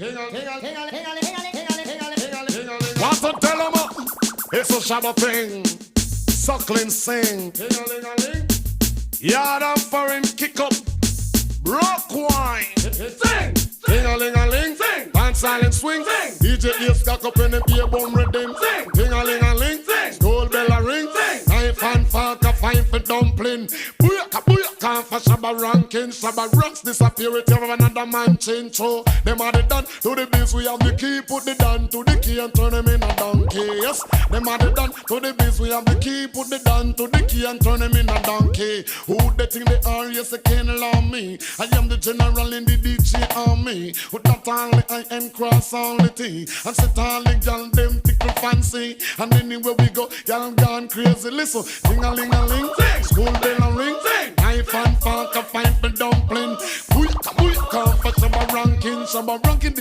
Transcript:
Want to tell them it's a shabba thing. Suckling sing. Yard and foreign kick up. Rock wine. Sing. Ting-a-ling-a-ling. Sing. Dance silent swing. Sing. DJ Ace cock up in the beer bomb rhythm. Sing. Ting-a-ling-a-ling. Sing. Gold bell a ring. Sing. Knife and fork a fine for dumpling. Booyaka booyaka for shabba ranking. Shabba ranks disappear with you another man change. So them are the done to the biz. We have the key. Put the down to the key and turn them in a donkey. Yes. Them are the done to the biz. We have the key. Put the down to the key and turn them in a donkey. Who they think they are? Yes, they can't allow me. I am the general in the DJ army. With not only I am cross only T. And sit all the gal them tickle fancy. And anywhere we go, y'all gone crazy. Listen, ting-a-ling-a-ling, school bell a ring, knife and fork a fight for dumpling. Booyaka booyaka for shabba ranking, shabba ranking.